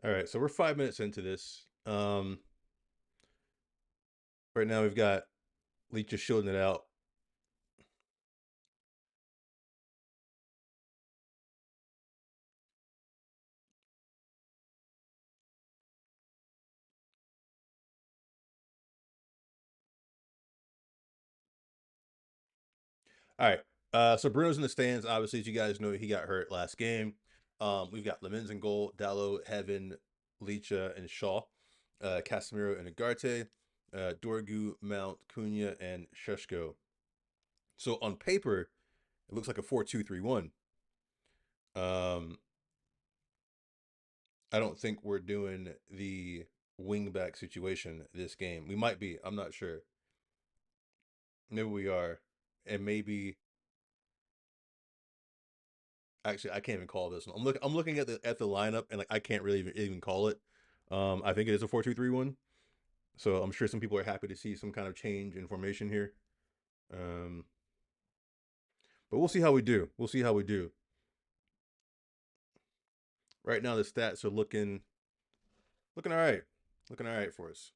All right, so we're 5 minutes into this. Right now we've got Leach just shielding it out. All right. So Bruno's in the stands. Obviously, as you guys know, he got hurt last game. We've got Lemens in goal, Dallo, Heaven, Licha, and Shaw. Casemiro and Agarte, Dorgu, Mount, Cunha, and Sheshko. So on paper, it looks like a 4-2-3-1. Um, I don't think we're doing the wingback situation this game. We might be. I'm not sure. Maybe we are. And maybe actually I can't even call this one. I'm looking at the lineup and like I can't really even call it. I think it is a 4-2-3-1. So I'm sure some people are happy to see some kind of change in formation here. Um, but we'll see how we do. We'll see how we do. Right now the stats are looking all right. Looking all right for us.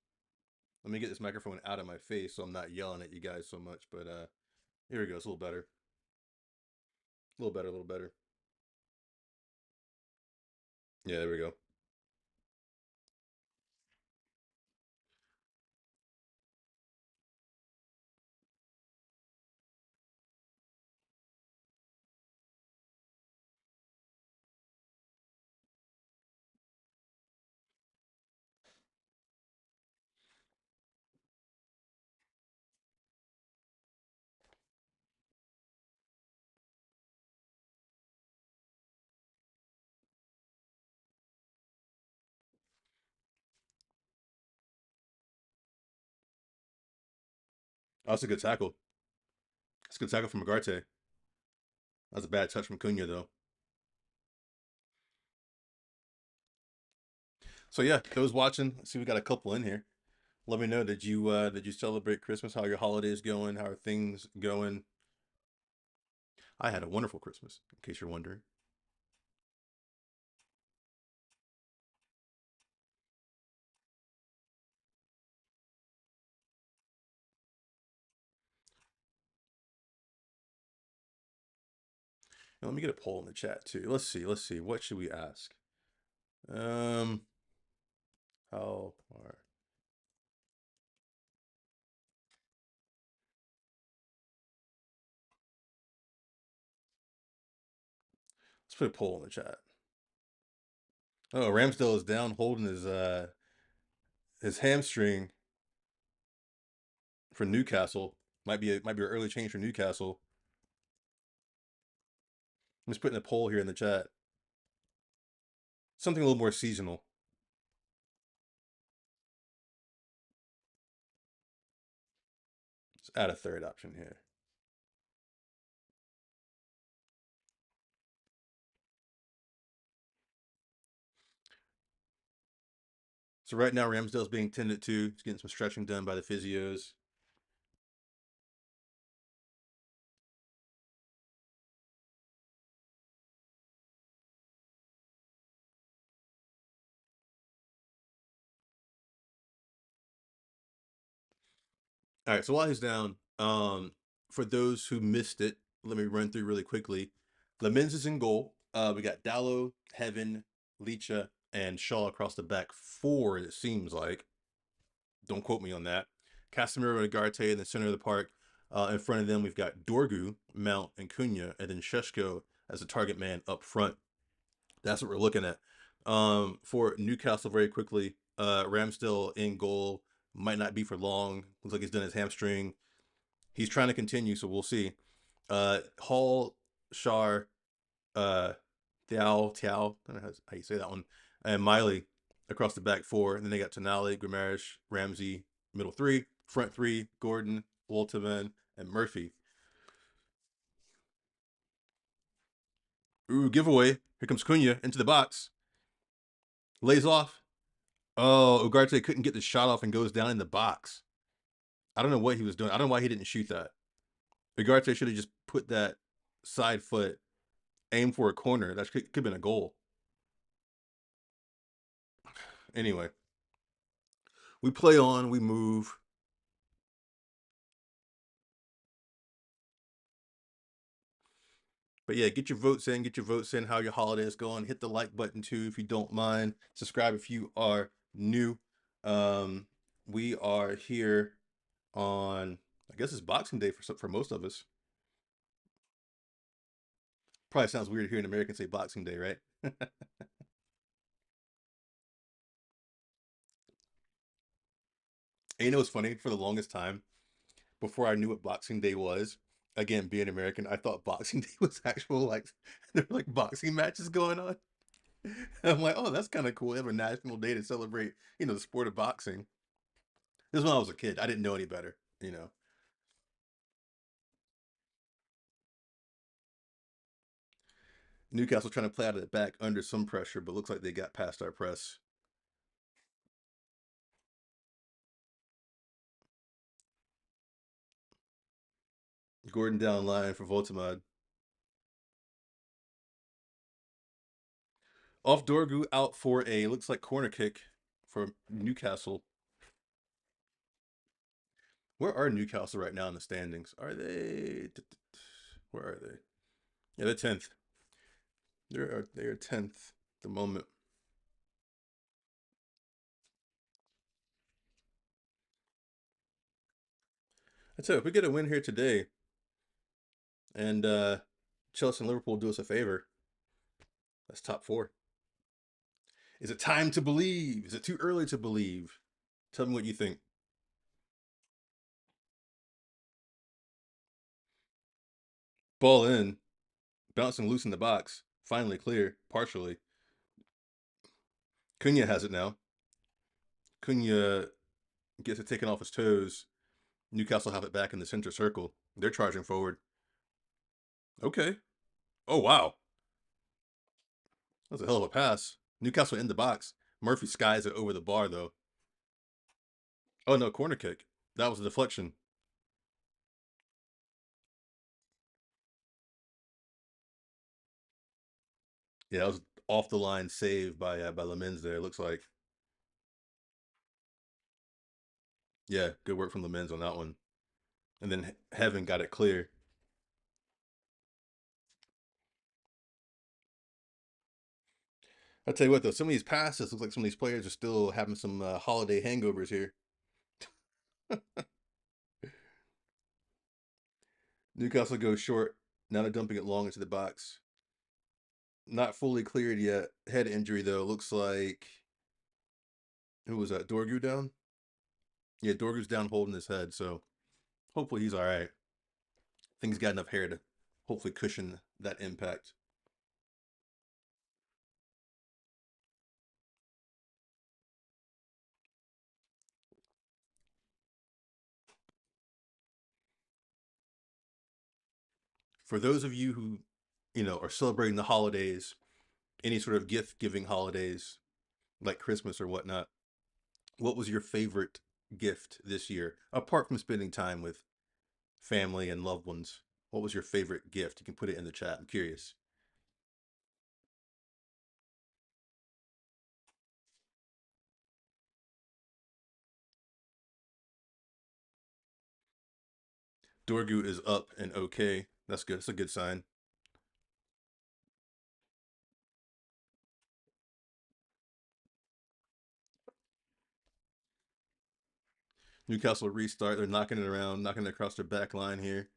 Let me get this microphone out of my face so I'm not yelling at you guys so much. But here we go. It's a little better. A little better. A little better. Yeah, there we go. Oh, that's a good tackle. That's a good tackle from Agarte. That's a bad touch from Cunha though. So yeah, those watching, see we got a couple in here. Let me know, did you celebrate Christmas? How are your holidays going? How are things going? I had a wonderful Christmas, in case you're wondering. And let me get a poll in the chat too. Let's see. What should we ask? Um, how are let's put a poll in the chat. Oh, Ramsdale is down holding his hamstring for Newcastle. Might be an early change for Newcastle. I'm just putting a poll here in the chat. Something a little more seasonal. Let's add a third option here. So right now Ramsdale's being tended to. He's getting some stretching done by the physios. All right, so while he's down, for those who missed it, let me run through really quickly. Lemens is in goal. We got Dallo, Heaven, Licha, and Shaw across the back four, it seems like. Don't quote me on that. Casemiro and Agarte in the center of the park. In front of them, we've got Dorgu, Mount, and Cunha, and then Sheshko as a target man up front. That's what we're looking at. For Newcastle, very quickly, Ramsdale in goal might not be for long. Looks like he's done his hamstring. He's trying to continue, so we'll see. Hall, Shar, uh, Tiao, I don't know how you say that one, and Miley across the back four. And then they got Tonali, Grimarish, Ramsey, middle three, front three, Gordon, Wolteman, and Murphy. Ooh, giveaway. Here comes Cunha into the box. Lays off. Oh, Ugarte couldn't get the shot off and goes down in the box. I don't know what he was doing. I don't know why he didn't shoot that. Ugarte should have just put that side foot, aim for a corner. That could have been a goal. Anyway, we play on, we move. But yeah, get your votes in, get your votes in, how your holiday is going. Hit the like button too if you don't mind. Subscribe if you are new. Um, we are here on, I guess it's Boxing Day for most of us. Probably sounds weird hearing Americans say Boxing Day, right? And you know what's funny? For the longest time, before I knew what Boxing Day was, again, being American, I thought Boxing Day was actual, like, there were like boxing matches going on. I'm like, oh, that's kind of cool. They have a national day to celebrate, the sport of boxing. This is when I was a kid. I didn't know any better. Newcastle trying to play out of the back under some pressure, but looks like they got past our press. Gordon down line for Voltamad. Off Dorgu out for a looks like corner kick for Newcastle. Where are Newcastle right now in the standings? Are they? Where are they? Yeah, they're 10th. They're 10th at the moment. That's it. If we get a win here today, and Chelsea and Liverpool do us a favor, that's top four. Is it time to believe? Is it too early to believe? Tell me what you think. Ball in, bouncing loose in the box. Finally clear, partially. Cunha has it now. Cunha gets it taken off his toes. Newcastle have it back in the center circle. They're charging forward. Okay. Oh, wow. That's a hell of a pass. Newcastle in the box. Murphy skies it over the bar, though. Oh, no, corner kick. That was a deflection. Yeah, that was off the line save by Lamens there. It looks like. Yeah, good work from Lamens on that one. And then Heaven got it clear. I'll tell you what, though, some of these passes look like some of these players are still having some holiday hangovers here. Newcastle goes short. Now they're dumping it long into the box. Not fully cleared yet. Head injury, though. Looks like. Who was that? Dorgu down? Yeah, Dorgu's down holding his head, so hopefully he's all right. I think he's got enough hair to hopefully cushion that impact. For those of you who, are celebrating the holidays, any sort of gift giving holidays like Christmas or whatnot, what was your favorite gift this year? Apart from spending time with family and loved ones, what was your favorite gift? You can put it in the chat. I'm curious. Dorgu is up and okay. That's good. That's a good sign. Newcastle restart. They're knocking it around, knocking it across their back line here.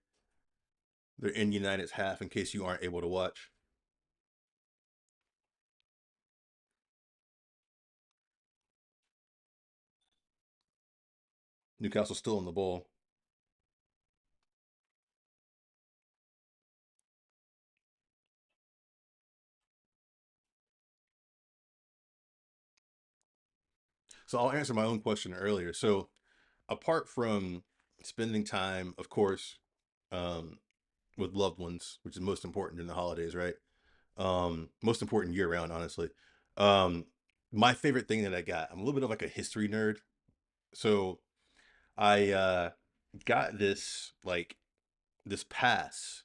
They're in United's half in case you aren't able to watch. Newcastle still on the ball. So I'll answer my own question earlier. So apart from spending time, of course, um, with loved ones, which is most important in the holidays, right? Most important year round, honestly. Um, my favorite thing that I got, I'm a little bit of like a history nerd. So I got this pass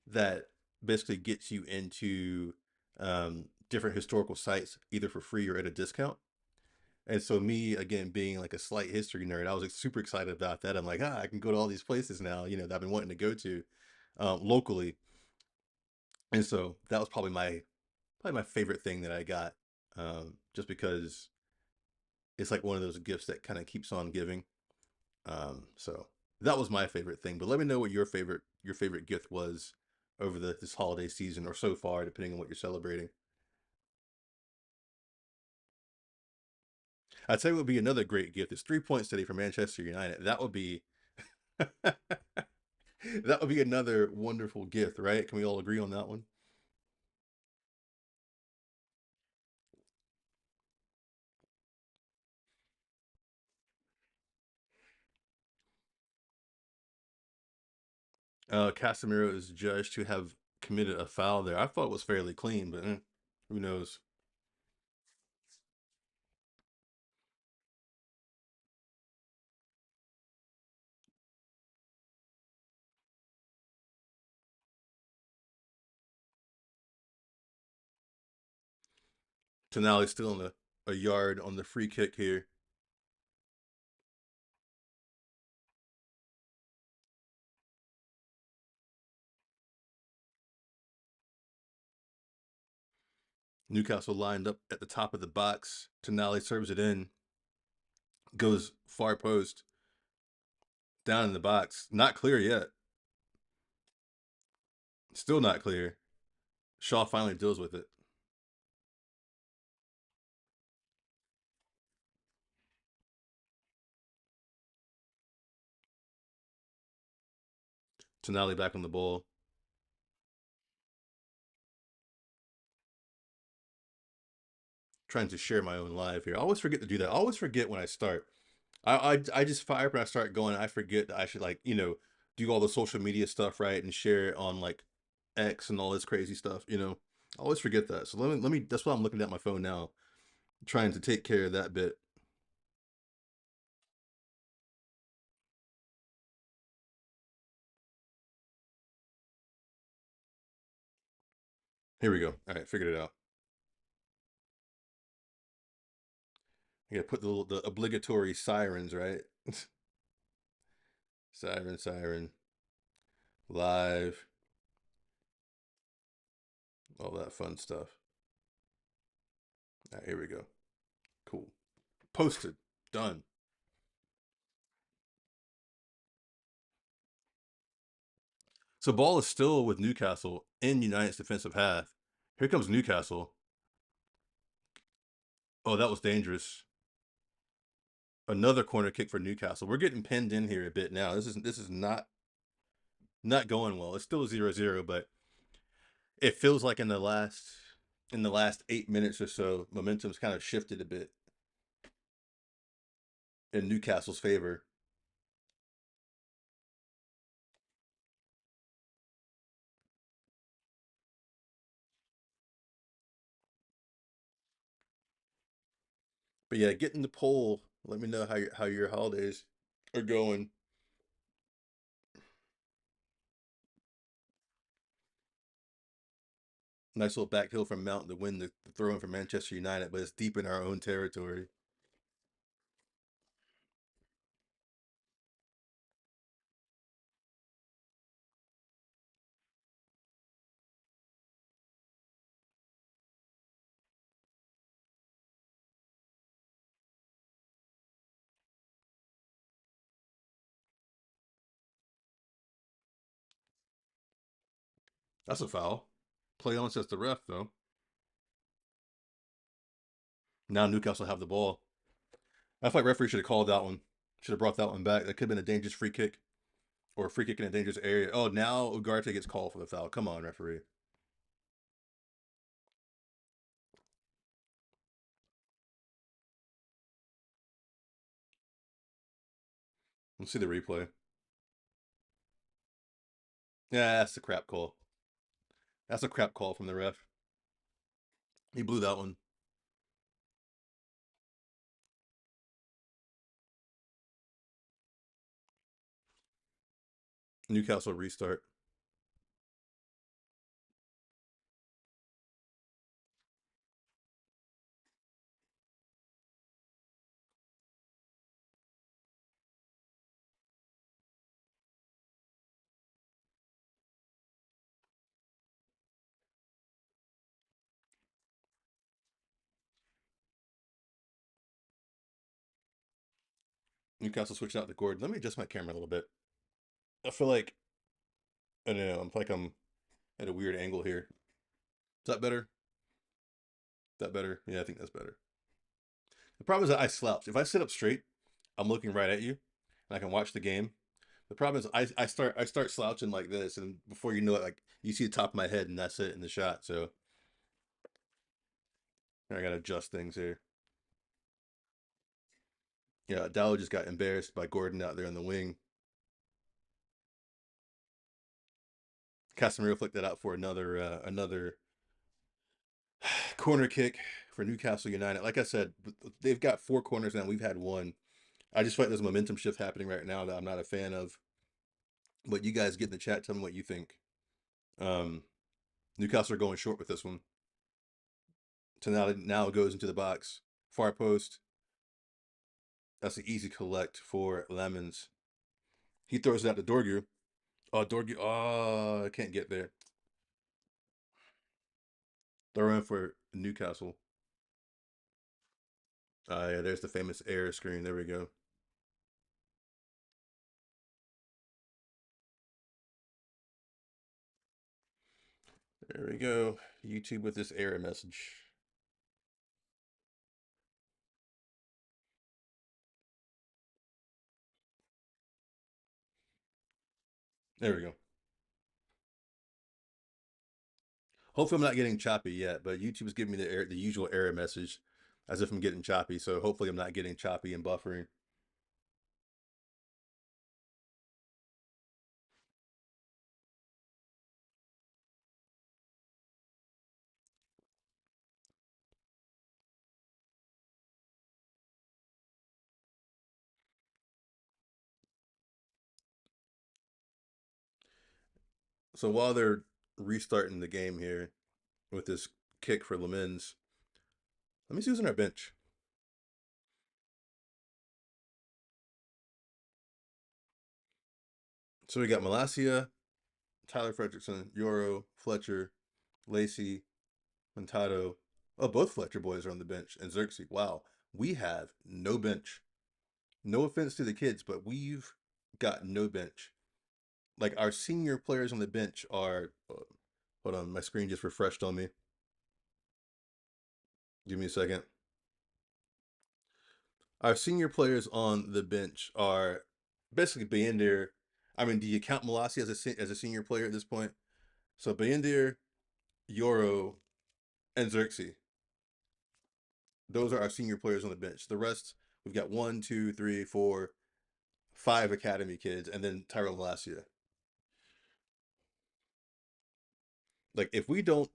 that basically gets you into different historical sites either for free or at a discount. And so me again being like a slight history nerd, I was like, super excited about that. I'm like, I can go to all these places now, that I've been wanting to go to locally. And so that was probably my favorite thing that I got, just because it's like one of those gifts that kind of keeps on giving. So that was my favorite thing. But let me know what your favorite gift was over this holiday season or so far, depending on what you're celebrating. I'd say it would be another great gift. It's 3 points today for Manchester United. That would be that would be another wonderful gift, right? Can we all agree on that one? Casemiro is judged to have committed a foul there. I thought it was fairly clean, but who knows? So now he's still in a yard on the free kick here. Newcastle lined up at the top of the box. Tonali serves it in, goes far post, down in the box. Not clear yet. Still not clear. Shaw finally deals with it. Tonali back on the ball. Trying to share my own live here. I always forget to do that. I always forget when I start. I just fire up and I start going. I forget that I should, like, do all the social media stuff, right, and share it on like X and all this crazy stuff. I always forget that. So let me. That's why I'm looking at my phone now, trying to take care of that bit. Here we go. All right, figured it out. I gotta put the obligatory sirens, right? Siren, siren, live, all that fun stuff. All right, here we go. Cool. Posted. Done. So ball is still with Newcastle in United's defensive half. Here comes Newcastle. Oh, that was dangerous. Another corner kick for Newcastle. We're getting pinned in here a bit now. This is not going well. It's still 0-0, but it feels like in the last 8 minutes or so, momentum's kind of shifted a bit in Newcastle's favor. But yeah, get in the poll. Let me know how your holidays are going. Nice little back hill from Mountain to win the throw in for Manchester United, but it's deep in our own territory. That's a foul. Play on, says the ref, though. Now Newcastle have the ball. I feel like referee should have called that one. Should have brought that one back. That could have been a dangerous free kick or a free kick in a dangerous area. Oh, now Ugarte gets called for the foul. Come on, referee. Let's see the replay. Yeah, that's a crap call. That's a crap call from the ref. He blew that one. Newcastle restart. Newcastle switched out to Gordon. Let me adjust my camera a little bit. I feel like I don't know. I'm like I'm at a weird angle here. Is that better? Is that better? Yeah, I think that's better. The problem is that I slouch. If I sit up straight, I'm looking right at you, and I can watch the game. The problem is I start slouching like this, and before you know it, like you see the top of my head, and that's it in the shot. So I gotta adjust things here. Yeah, Dallo just got embarrassed by Gordon out there on the wing. Casemiro flicked that out for another corner kick for Newcastle United. Like I said, they've got 4 corners now. We've had one. I just feel like there's a momentum shift happening right now that I'm not a fan of. But you guys get in the chat, tell me what you think. Um, Newcastle are going short with this one. So now it goes into the box. Far post. That's an easy collect for Lemons. He throws it out to Dorgu. Oh, Dorgu. Oh, I can't get there. Throw in for Newcastle. Yeah, there's the famous error screen. There we go. There we go. YouTube with this error message. There we go. Hopefully, I'm not getting choppy yet, but YouTube is giving me the usual error message as if I'm getting choppy. So hopefully, I'm not getting choppy and buffering. So while they're restarting the game here with this kick for Lemens, let me see who's on our bench. So we got Malacia, Tyler Fredrickson, Euro, Fletcher, Lacey, Manutd. Oh, both Fletcher boys are on the bench, and Xerxes. Wow, we have no bench. No offense to the kids, but we've got no bench. Like our senior players on the bench are. Hold on, my screen just refreshed on me. Give me a second. Our senior players on the bench are basically Bayendir. I mean, do you count Molasi as a senior player at this point? So Bayendir, Yoro, and Xerxes. Those are our senior players on the bench. The rest, we've got 5 academy kids, and then Tyrell Malacia. Like, if we don't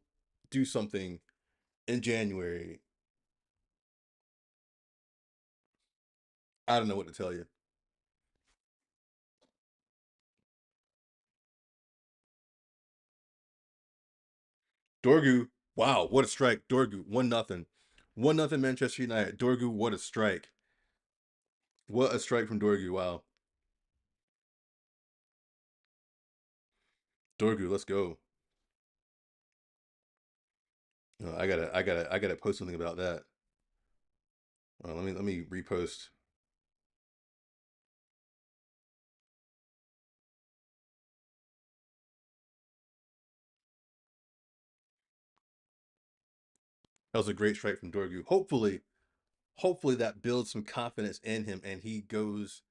do something in January, I don't know what to tell you. Dorgu, wow, what a strike. Dorgu, 1-0. 1-0 Manchester United. Dorgu, what a strike. What a strike from Dorgu, wow. Dorgu, let's go. I gotta post something about that. Let me repost. That was a great strike from Dorgu. Hopefully that builds some confidence in him, and he gets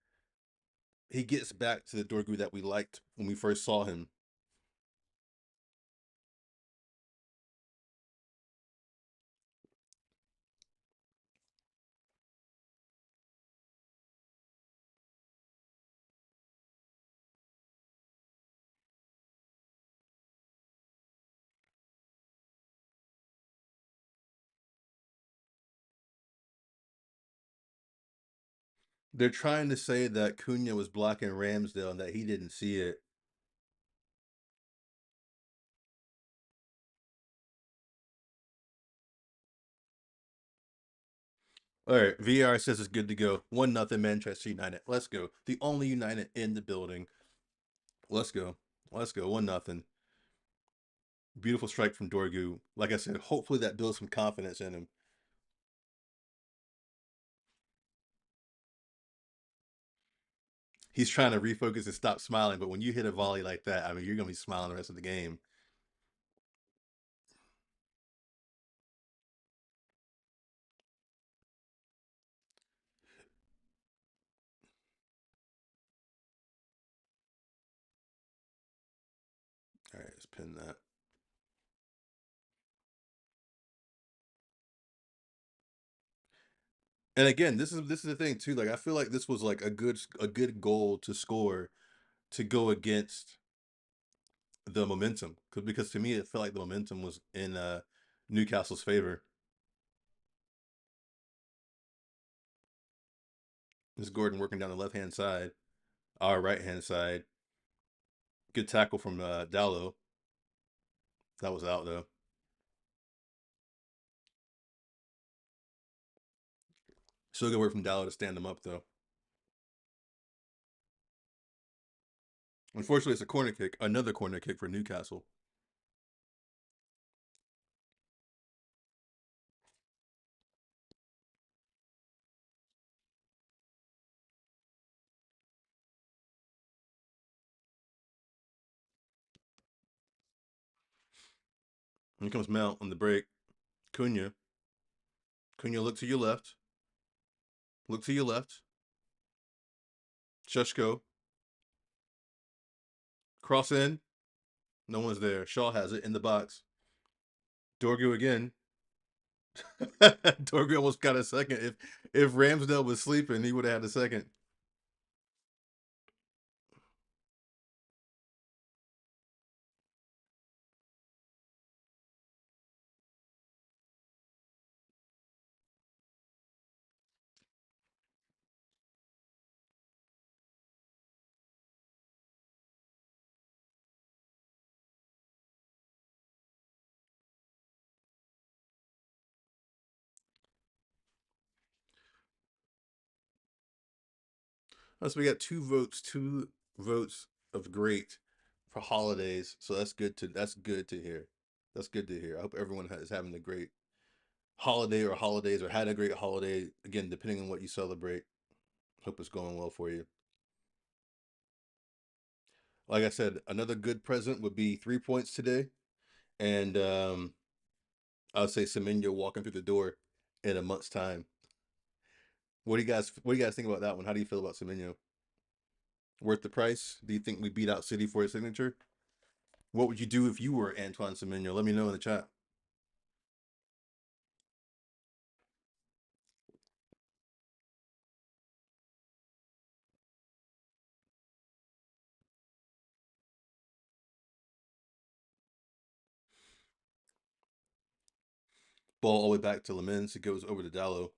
back to the Dorgu that we liked when we first saw him. They're trying to say that Cunha was blocking Ramsdale and that he didn't see it. All right, VR says it's good to go. 1-0 Manchester United. Let's go. The only United in the building. Let's go. Let's go. 1-0. Beautiful strike from Dorgu. Like I said, hopefully that builds some confidence in him. He's trying to refocus and stop smiling, but when you hit a volley like that, I mean, you're gonna be smiling the rest of the game. All right, let's pin that. And again, this is the thing too. Like I feel like this was like a good goal to score to go against the momentum because to me it felt like the momentum was in Newcastle's favor. This Gordon working down the left hand side, our right hand side. Good tackle from Dallo. That was out though. Still good work from Dallo to stand them up though. Unfortunately, it's a corner kick. Another corner kick for Newcastle. Here comes Mount on the break. Cunha. Cunha, look to your left. Look to your left. Sheshko. Cross in. No one's there. Shaw has it in the box. Dorgu again. Dorgu almost got a second. If Ramsdale was sleeping, he would have had a second. So we got two votes of great for holidays. So that's good to hear. That's good to hear. I hope everyone is having a great holiday or holidays or had a great holiday. Again, depending on what you celebrate. Hope it's going well for you. Like I said, another good present would be 3 points today, and I would say Semenyo walking through the door in a month's time. What do you guys think about that one? How do you feel about Semenyo? Worth the price? Do you think we beat out City for his signature? What would you do if you were Antoine Semenyo? Let me know in the chat. Ball all the way back to Lamens. It goes over to Dallo.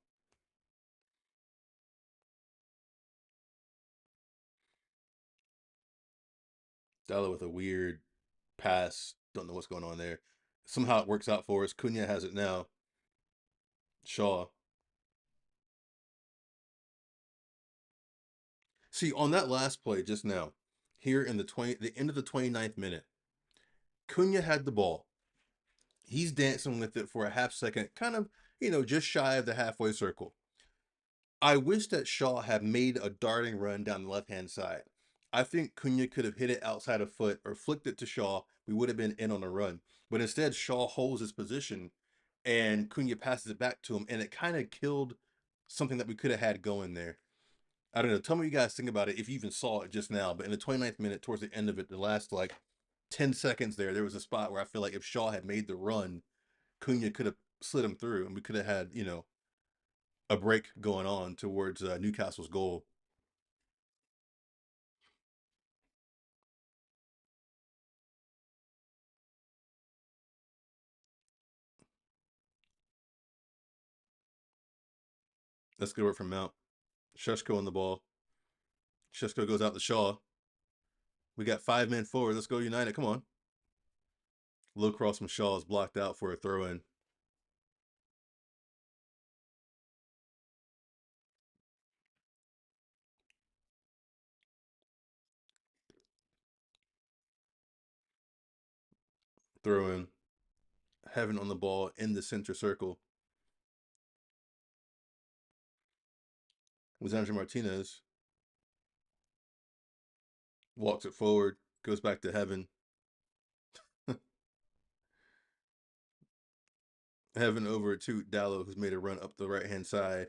Dallo with a weird pass. Don't know what's going on there. Somehow it works out for us. Cunha has it now. Shaw. See, on that last play just now, here in the end of the 29th minute, Cunha had the ball. He's dancing with it for a half second, kind of, just shy of the halfway circle. I wish that Shaw had made a darting run down the left hand side. I think Cunha could have hit it outside of foot or flicked it to Shaw. We would have been in on a run. But instead, Shaw holds his position and Cunha passes it back to him, and it kind of killed something that we could have had going there. I don't know. Tell me what you guys think about it if you even saw it just now. But in the 29th minute, towards the end of it, the last like 10 seconds there was a spot where I feel like if Shaw had made the run, Cunha could have slid him through and we could have had, a break going on towards Newcastle's goal. That's good work from Mount. Sheshko on the ball. Sheshko goes out to Shaw. We got 5 men forward. Let's go United. Come on. Low cross from Shaw is blocked out for a throw in. Throw in. Heaven on the ball in the center circle. Was Andrew Martinez. walks it forward, goes back to Heaven. Heaven over to Dallo, who's made a run up the right hand side.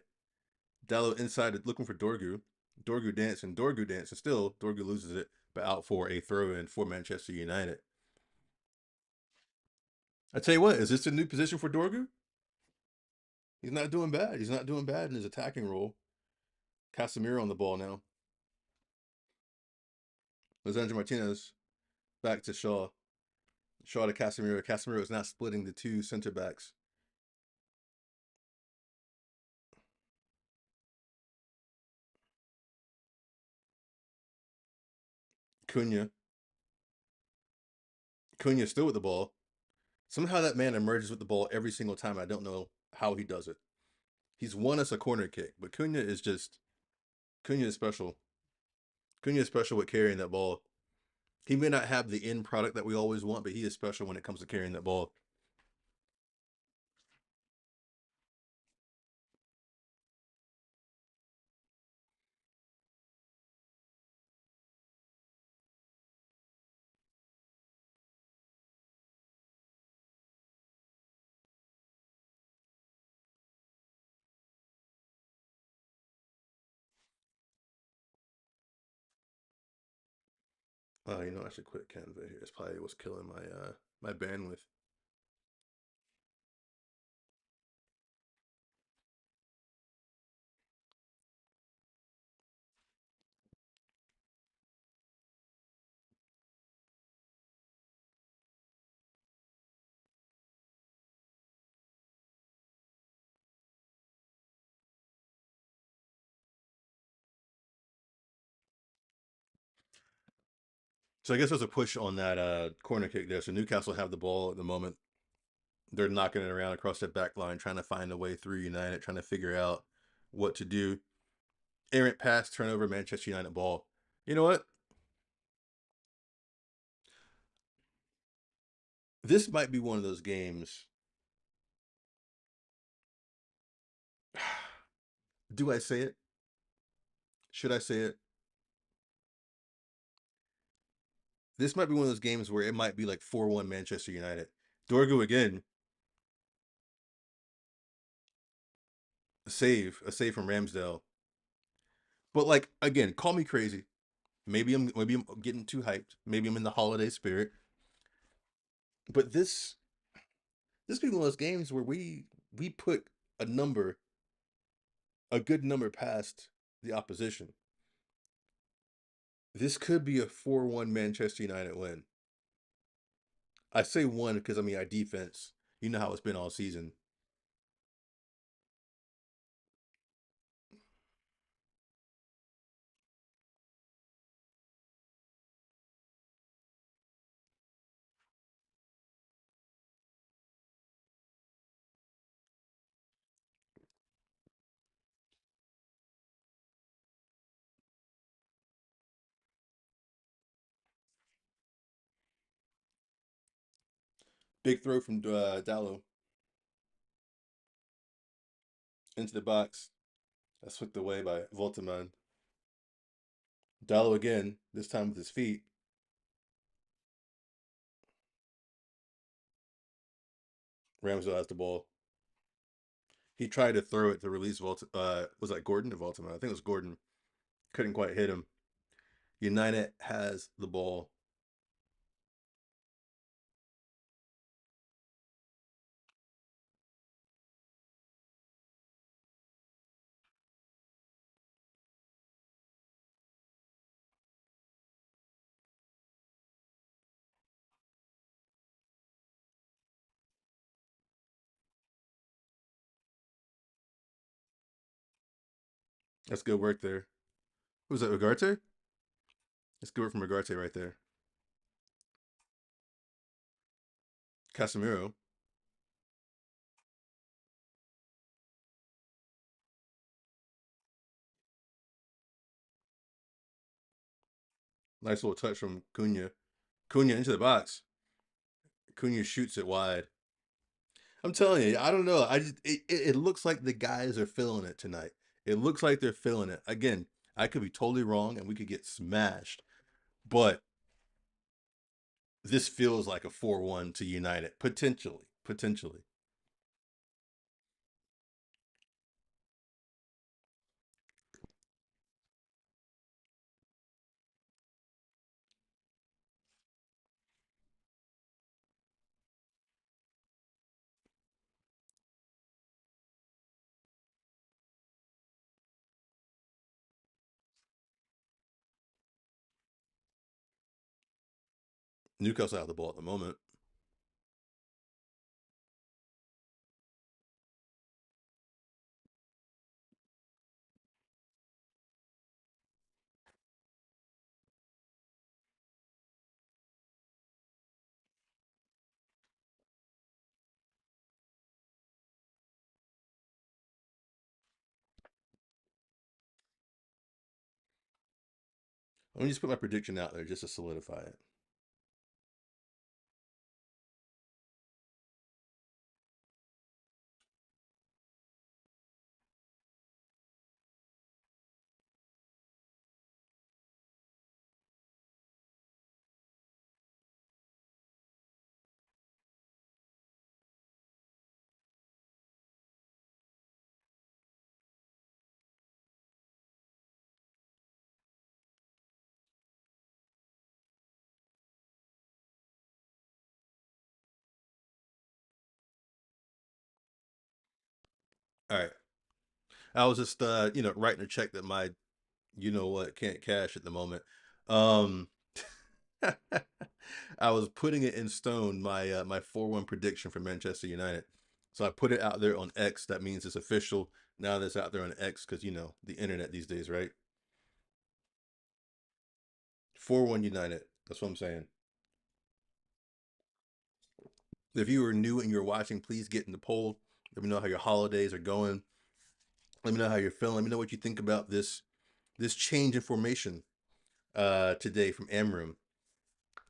Dallo inside looking for Dorgu. Dorgu dancing. Dorgu dancing. Still, Dorgu loses it, but out for a throw in for Manchester United. I tell you what, is this a new position for Dorgu? He's not doing bad. He's not doing bad in his attacking role. Casemiro on the ball now. Lisandro Martinez back to Shaw. Shaw to Casemiro. Casemiro is not splitting the two center backs. Cunha. Cunha still with the ball. Somehow that man emerges with the ball every single time. I don't know how he does it. He's won us a corner kick, but Cunha is special. Cunha is special with carrying that ball. He may not have the end product that we always want, but he is special when it comes to carrying that ball. Oh, I should quit Canva here. It's probably what's killing my bandwidth. So I guess there's a push on that corner kick there. So Newcastle have the ball at the moment. They're knocking it around across that back line, trying to find a way through United, trying to figure out what to do. Errant pass, turnover, Manchester United ball. You know what? This might be one of those games. Do I say it? Should I say it? This might be one of those games where it might be like 4-1 Manchester United. Dorgu again, a save from Ramsdale. But like again, call me crazy. Maybe I'm getting too hyped. Maybe I'm in the holiday spirit. But this could be one of those games where we put a number, a good number past the opposition. This could be a 4-1 Manchester United win. I say one because I mean our defense. You know how it's been all season. Big throw from Dallo into the box. That's hooked away by Volteman. Dallo again, this time with his feet. Ramsdale has the ball. He tried to throw it to release was that Gordon or Volteman? I think it was Gordon. Couldn't quite hit him. United has the ball. That's good work there. Who was that, Ugarte? That's good work from Ugarte right there. Casemiro. Nice little touch from Cunha. Cunha into the box. Cunha shoots it wide. I'm telling you, I don't know. It looks like the guys are feeling it tonight. It looks like they're feeling it. Again, I could be totally wrong and we could get smashed. But this feels like a 4-1 to United, potentially. Potentially. Newcastle out of the ball at the moment. Let me just put my prediction out there just to solidify it. All right. I was just writing a check that my you know what can't cash at the moment. Um I was putting it in stone, my 4-1 prediction for Manchester United. So I put it out there on X. That means it's official. Now that's out there on X because the internet these days, right? 4-1 United. That's what I'm saying. If you are new and you're watching, please get in the poll. Let me know how your holidays are going. Let me know how you're feeling. Let me know what you think about this change in formation today from Amram.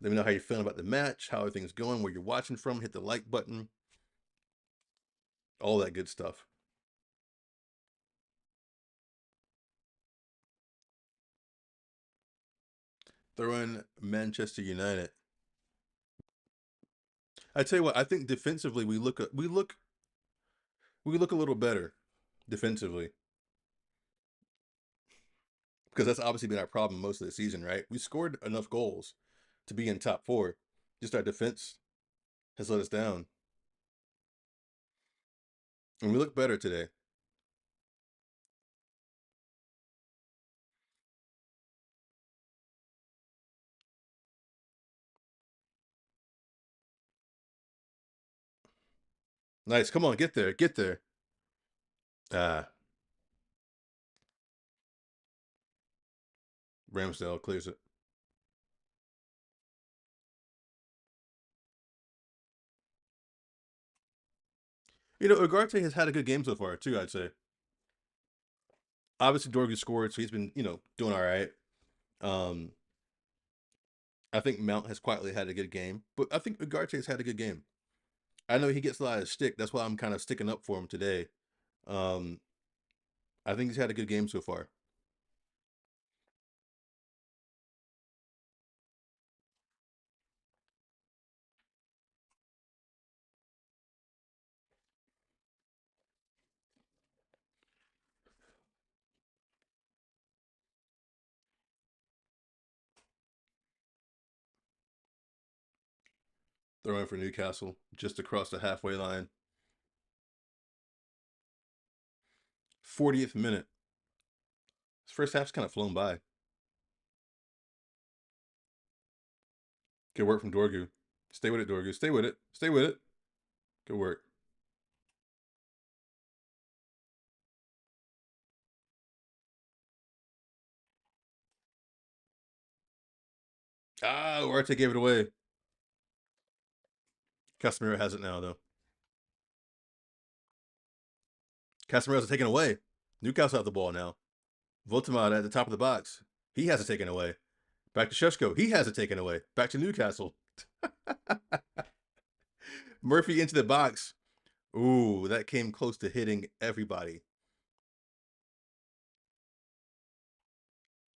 Let me know how you're feeling about the match, how everything's going, where you're watching from. Hit the like button, all that good stuff. Throw in Manchester United. I tell you what, I think defensively we look a little better defensively because that's obviously been our problem most of the season, right? We scored enough goals to be in top four. Just our defense has let us down, and we look better today. Nice, come on, get there, get there. Ah, Ramsdale clears it. Ugarte has had a good game so far too. I'd say. Obviously, Dorgu scored, so he's been doing all right. Um, I think Mount has quietly had a good game, but I think Ugarte has had a good game. I know he gets a lot of stick. That's why I'm kind of sticking up for him today. Um, I think he's had a good game so far. Throwing for Newcastle just across the halfway line. 40th minute. His first half's kind of flown by. Good work from Dorgu. Stay with it, Dorgu. Stay with it. Stay with it. Good work. Ah, Arte gave it away. Casemiro has it now, though. Casemiro has it taken away. Newcastle have the ball now. Voltemade at the top of the box. He has it taken away. Back to Sheshko. He has it taken away. Back to Newcastle. Murphy into the box. Ooh, that came close to hitting everybody.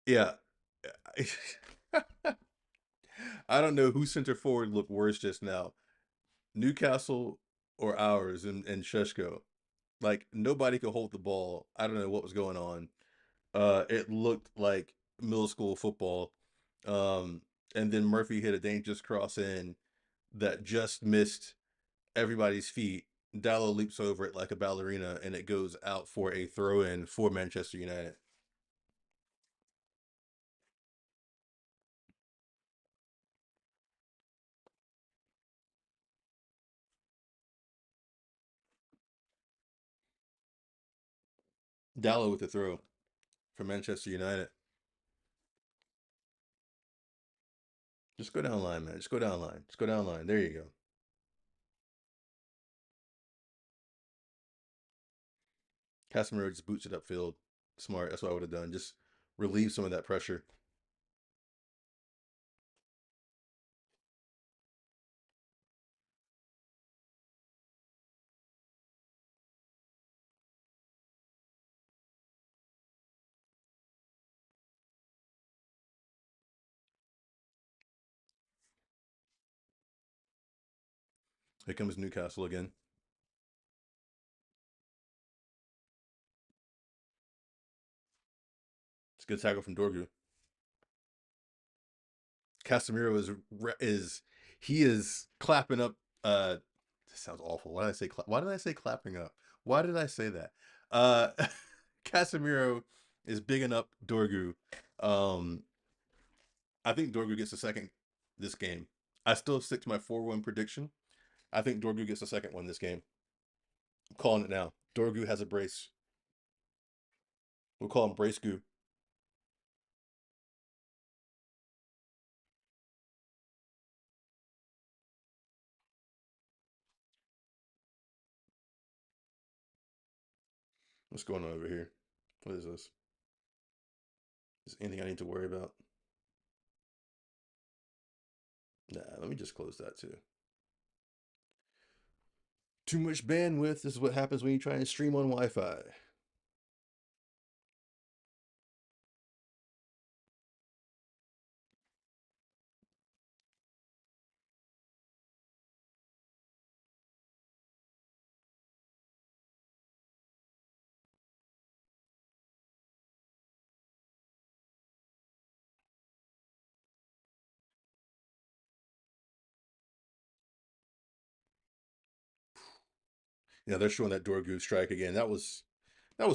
Yeah. I don't know who center forward looked worse just now, Newcastle or ours and Sheshko. Like nobody could hold the ball. I don't know what was going on. It looked like middle school football. Um, and then Murphy hit a dangerous cross in that just missed everybody's feet. Dallo leaps over it like a ballerina, and it goes out for a throw in for Manchester United. Dallo with the throw for Manchester United. Just go down line, man. Just go down line. Just go down line. There you go. Casemiro just boots it upfield. Smart. That's what I would have done. Just relieve some of that pressure. Here comes Newcastle again. It's a good tackle from Dorgu. Casemiro is he is clapping up. This sounds awful. Why did I say? Why did I say clapping up? Why did I say that? Uh, Casemiro is bigging up Dorgu. Um, I think Dorgu gets a second this game. I still stick to my 4-1 prediction. I think Dorgu gets a second one this game. I'm calling it now. Dorgu has a brace. We'll call him Brace Goo. What's going on over here? What is this? Is there anything I need to worry about? Nah, let me just close that too. Too much bandwidth. This is what happens when you try and stream on Wi-Fi. Yeah, they're showing that Dorgu strike again. That was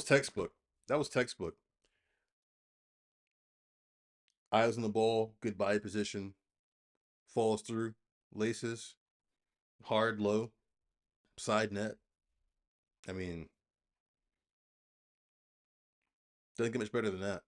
textbook. That was textbook. Eyes on the ball, good body position, falls through, laces, hard low, side net. I mean, doesn't get much better than that.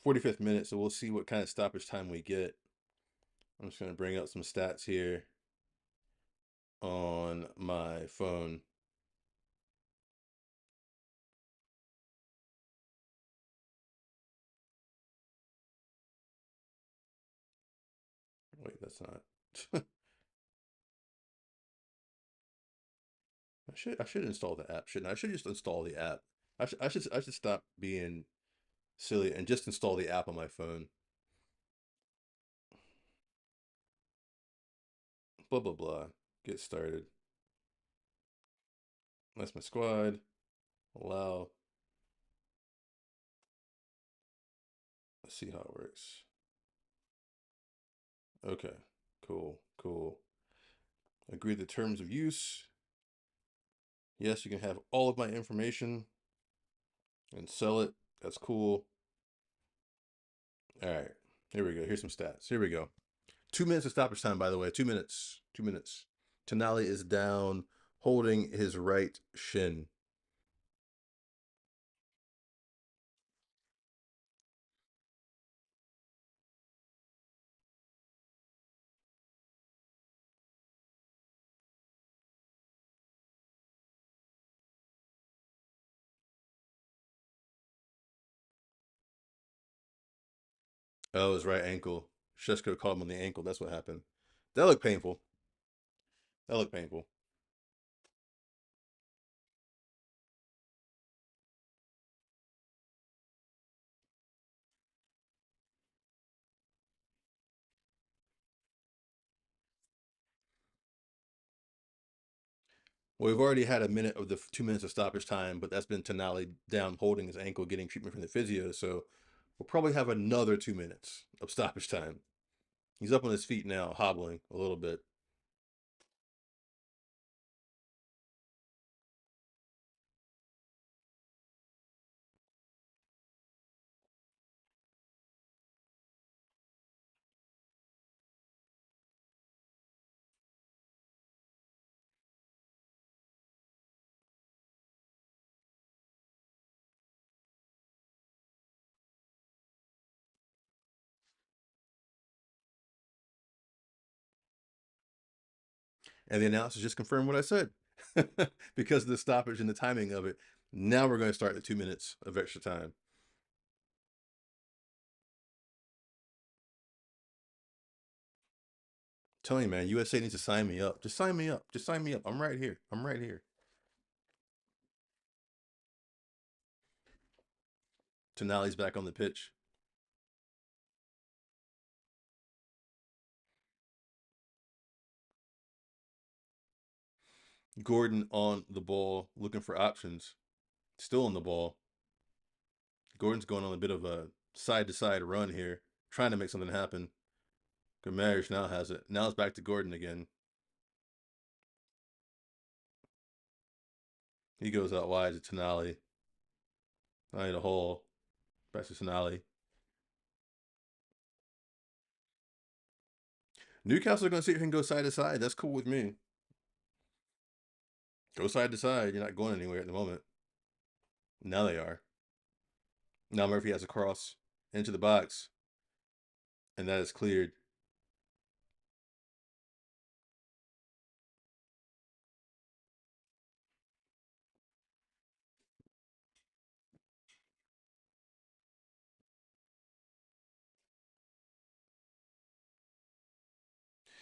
45th minute, so we'll see what kind of stoppage time we get. I'm just going to bring up some stats here on my phone. Wait, that's not. I should install the app, shouldn't I? I should just install the app. I should stop being silly and just install the app on my phone. Blah blah blah. Get started. That's my squad. Allow. Let's see how it works. Okay. Cool. Cool. Agree the terms of use. Yes, you can have all of my information and sell it. That's cool. All right. Here we go. Here's some stats. Here we go. 2 minutes of stoppage time, by the way. 2 minutes. 2 minutes. Tonali is down, holding his right shin. Oh, his right ankle. Shesko caught him on the ankle. That's what happened. That looked painful. That looked painful. Well, we've already had a minute of the 2 minutes of stoppage time, but that's been Tonali down holding his ankle, getting treatment from the physio. So we'll probably have another 2 minutes of stoppage time. He's up on his feet now, hobbling a little bit. And the announcers just confirmed what I said. Because of the stoppage and the timing of it. Now we're going to start the 2 minutes of extra time. Telling you, man, USA needs to sign me up. Just sign me up. Just sign me up. I'm right here. I'm right here. Tonali's back on the pitch. Gordon on the ball, looking for options. Still on the ball. Gordon's going on a bit of a side to side run here, trying to make something happen. Gamarish now has it. Now it's back to Gordon again. He goes out wide to Tonali. I need a hole. Back to Tonali. Newcastle are going to see if he can go side to side. That's cool with me. Go side to side. You're not going anywhere at the moment. Now they are. Now Murphy has a cross into the box, and that is cleared.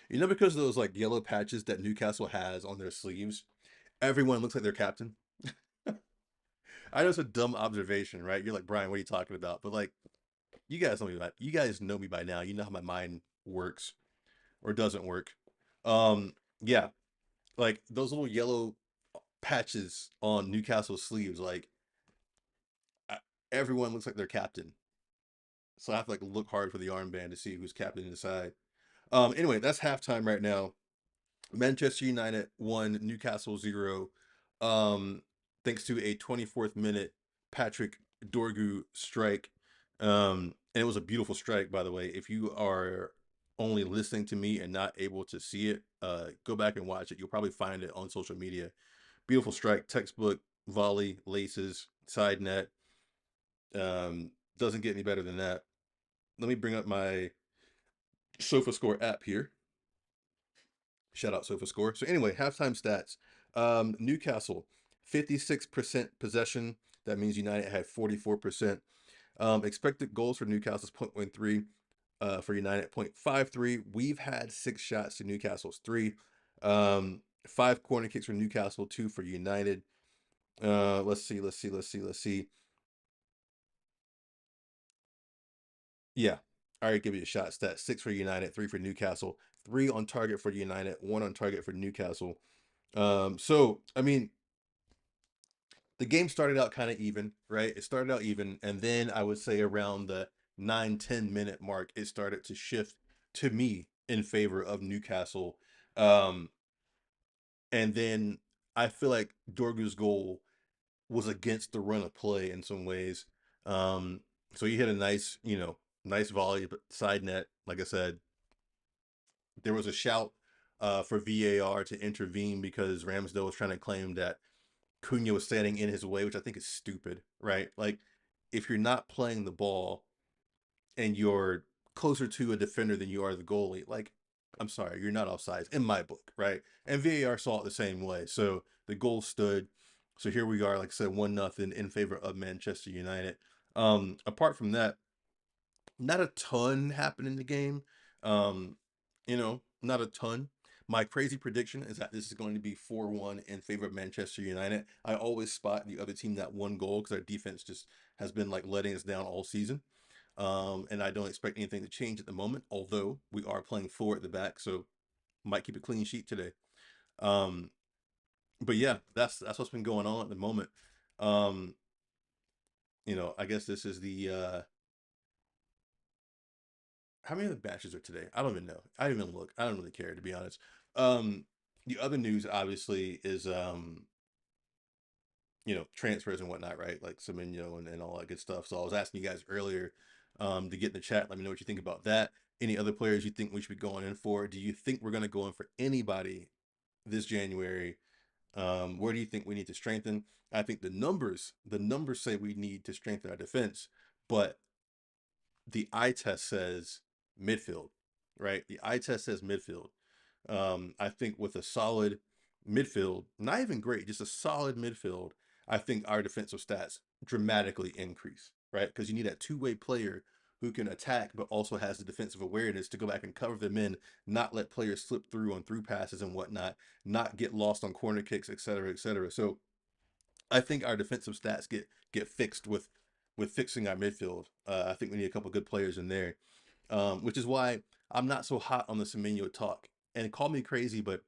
You know, because of those like yellow patches that Newcastle has on their sleeves, everyone looks like their captain. I know it's a dumb observation, right? You're like, Brian, what are you talking about? But like, you guys know me by now. You know how my mind works or doesn't work. Yeah, like those little yellow patches on Newcastle sleeves, like I, everyone looks like their captain. So I have to like look hard for the armband to see who's captain inside. Anyway, that's halftime right now. Manchester United won, Newcastle 0. Um, Thanks to a 24th minute Patrick Dorgu strike. And it was a beautiful strike, by the way. If you are only listening to me and not able to see it, go back and watch it. You'll probably find it on social media. Beautiful strike, textbook volley, laces, side net. Doesn't get any better than that. Let me bring up my SofaScore app here. Shout out SofaScore. So anyway, halftime stats. Newcastle, 56% possession. That means United had 44%. Expected goals for Newcastle's 0.13, for United 0.53. We've had 6 shots to Newcastle's 3. 5 corner kicks for Newcastle, 2 for United. Let's see. Yeah, I already give you a shot stat. 6 for United, 3 for Newcastle. 3 on target for United, 1 on target for Newcastle. So I mean, the game started out kind of even, right? It started out even, and then I would say around the 9-10 minute mark, it started to shift to me in favor of Newcastle. Um, and then I feel like Dorgu's goal was against the run of play in some ways. Um, so he hit a nice, nice volley, but side net. Like I said, there was a shout for VAR to intervene because Ramsdale was trying to claim that Cunha was standing in his way, which I think is stupid, right? Like, if you're not playing the ball and you're closer to a defender than you are the goalie, like, I'm sorry, you're not offsides in my book, right? And VAR saw it the same way. So the goal stood. So here we are, like I said, 1-0 in favor of Manchester United. Apart from that, Not a ton happened in the game. Um, not a ton. My crazy prediction is that this is going to be 4-1 in favor of Manchester United. I always spot the other team that one goal because our defense just has been like letting us down all season. And I don't expect anything to change at the moment, although we are playing four at the back, so might keep a clean sheet today. Um, but yeah, that's what's been going on at the moment. Um, I guess this is the how many of the matches are today? I don't even know. I didn't even look. I don't really care to be honest. Um, the other news obviously is transfers and whatnot, right? Like Semenyo and all that good stuff. So I was asking you guys earlier to get in the chat. Let me know what you think about that. Any other players you think we should be going in for? Do you think we're going to go in for anybody this January? Where do you think we need to strengthen? I think the numbers say we need to strengthen our defense, but the eye test says midfield, right? The eye test says midfield. I think with a solid midfield, not even great, just a solid midfield, I think our defensive stats dramatically increase, right? Because you need that two-way player who can attack but also has the defensive awareness to go back and cover them in, not let players slip through on through passes and whatnot, not get lost on corner kicks, et cetera, et cetera. So I think our defensive stats get fixed with fixing our midfield. I think we need a couple good players in there, which is why I'm not so hot on the Semenyo talk. And call me crazy, but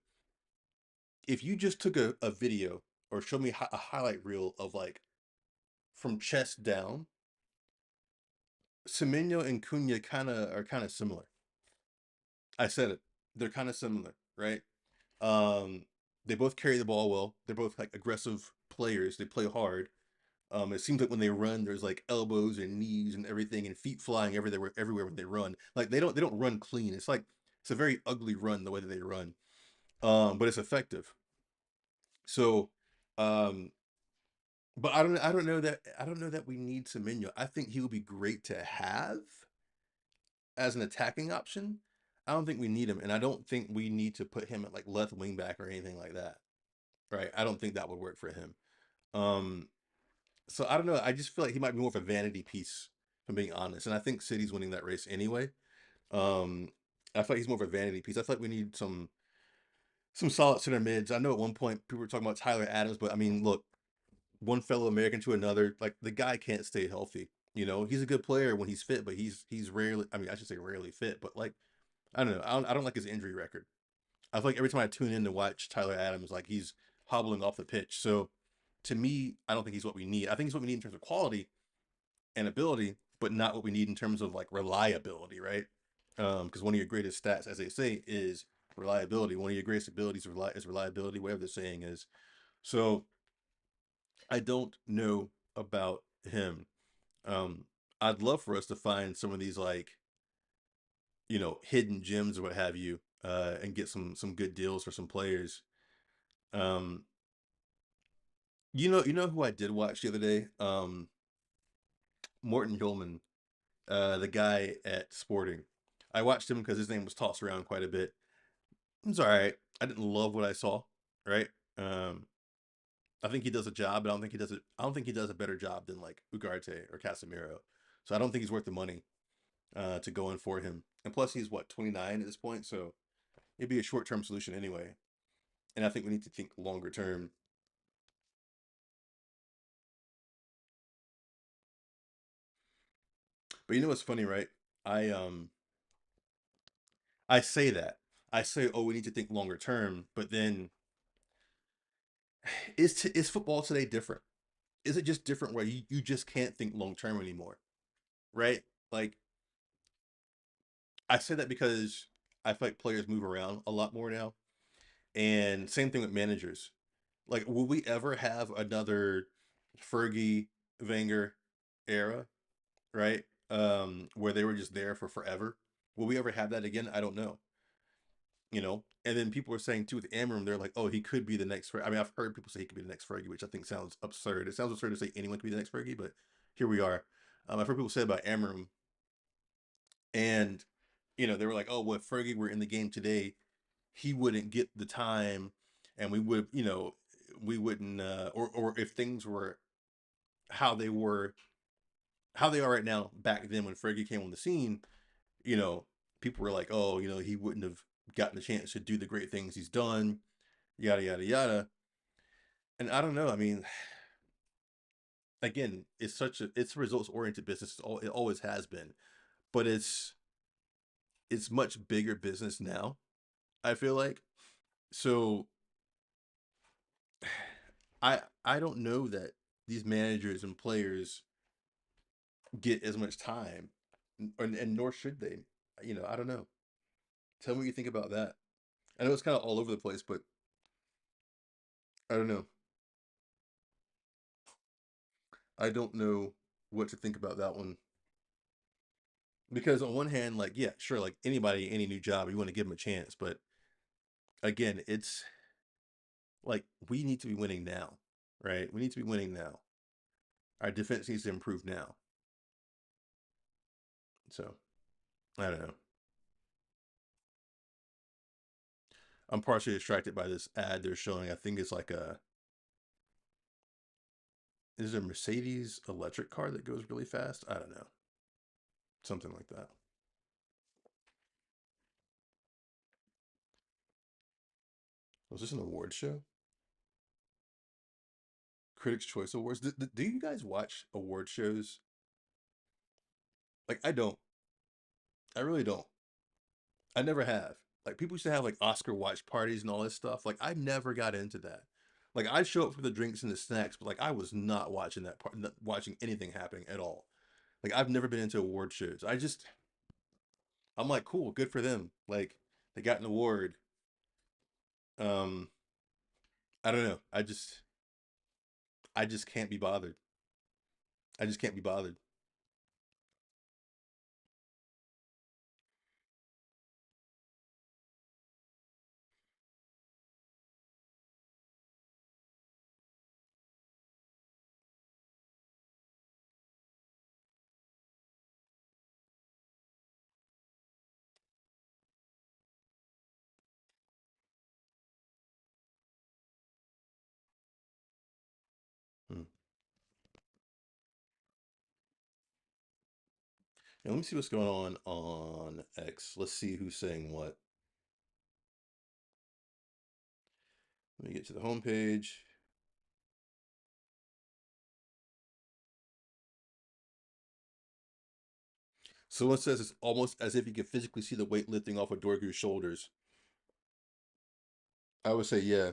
if you just took a video or show me a highlight reel of like from chest down, Semenyo and Cunha are kind of similar. I said it. They're kind of similar, right? Um, they both carry the ball well. They're both like aggressive players. They play hard. It seems like when they run, there's like elbows and knees and everything, and feet flying everywhere when they run. Like they don't run clean. It's a very ugly run the way that they run. But it's effective. So, um, but I don't know that we need Semenyo. I think he would be great to have as an attacking option. I don't think we need him, and I don't think we need to put him at like left wing back or anything like that. Right? I don't think that would work for him. Um, so I don't know. I just feel like he might be more of a vanity piece, if I'm being honest. And I think City's winning that race anyway. Um, I feel like he's more of a vanity piece. I feel like we need some solid center mids. I know at one point people were talking about Tyler Adams, but I mean, look, one fellow American to another, like the guy can't stay healthy. He's a good player when he's fit, but he's rarely. I mean, I should say rarely fit, but like I don't know. I don't like his injury record. I feel like every time I tune in to watch Tyler Adams, like he's hobbling off the pitch. So to me, I don't think he's what we need. I think he's what we need in terms of quality and ability, but not what we need in terms of like reliability, right? Because one of your greatest stats, as they say, is reliability. One of your greatest abilities is reliability, whatever the saying is. So I don't know about him. Um, I'd love for us to find some of these like hidden gems or what have you, and get some good deals for some players. Um, you know who I did watch the other day? Morton Gilman, the guy at Sporting. I watched him because his name was tossed around quite a bit. It's all right. I didn't love what I saw. Right. Um, I think he does a job, but I don't think he does it. I don't think he does a better job than like Ugarte or Casemiro. So I don't think he's worth the money to go in for him. And plus, he's what 29 at this point, so it'd be a short term solution anyway. And I think we need to think longer term. But you know what's funny, right? I um I say that. I say, oh, we need to think longer term, but then is football today different? Is it just different where you just can't think long term anymore? Right? Like I say that because I feel like players move around a lot more now. And same thing with managers. Like, will we ever have another Fergie Wenger era, right? Where they were just there for forever. Will we ever have that again? I don't know. And then people are saying too with Amram, they're like, oh, he could be the next. I mean, I've heard people say he could be the next Fergie, which I think sounds absurd. It sounds absurd to say anyone could be the next Fergie, but here we are. I've heard people say about Amram, and they were like, oh, well, if Fergie were in the game today, he wouldn't get the time, and we wouldn't, or if things were how they were how they are right now. Back then, when Fergie came on the scene, you know, people were like, "Oh, he wouldn't have gotten the chance to do the great things he's done." Yada yada yada. And I don't know. I mean, again, it's a results oriented business. It always has been, but it's much bigger business now. I feel like so. I don't know that these managers and players get as much time, and nor should they. I don't know. Tell me what you think about that. I know it's kind of all over the place, but I don't know. I don't know what to think about that one because on one hand, like yeah, sure, like anybody, any new job, you want to give them a chance, but again, it's like we need to be winning now, right? We need to be winning now. Our defense needs to improve now. So I don't know. I'm partially distracted by this ad they're showing. I think it's like a is it a Mercedes electric car that goes really fast? I don't know. Something like that. Was this an award show? Critics' Choice Awards. Do you guys watch award shows? Like I don't. I really don't. I never have. Like people used to have like Oscar watch parties and all this stuff. Like I never got into that. Like I'd show up for the drinks and the snacks, but like I was not watching that part, not watching anything happening at all. Like I've never been into award shows. I'm like, cool, good for them. Like they got an award. Um, I don't know. I just can't be bothered. I just can't be bothered. Hmm. And let me see what's going on X. Let's see who's saying what. Let me get to the homepage. Someone says it's almost as if you can physically see the weight lifting off of Dorgu's shoulders. I would say yeah.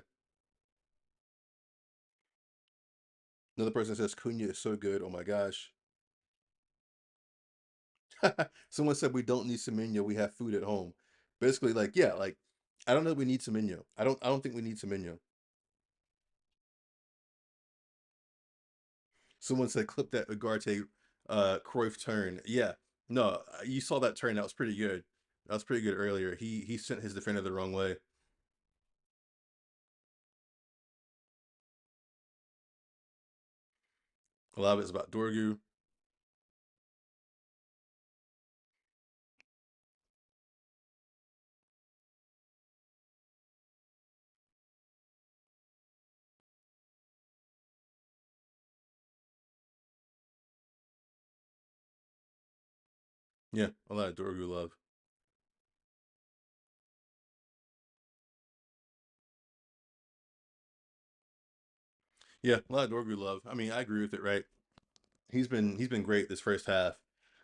Another person says Cunha is so good. Oh my gosh. Someone said we don't need Semenyo. We have food at home. Basically, like yeah, like I don't know. If we need Semenyo. I don't think we need Semenyo. Someone said clip that Ugarte Cruyff turn. Yeah. No, you saw that turn. That was pretty good. That was pretty good earlier. He sent his defender the wrong way. A lot of it's about Dorgu. Yeah, a lot of Dorgu love. Yeah, a lot of Dorgu love. I mean, I agree with it, right? He's been great this first half.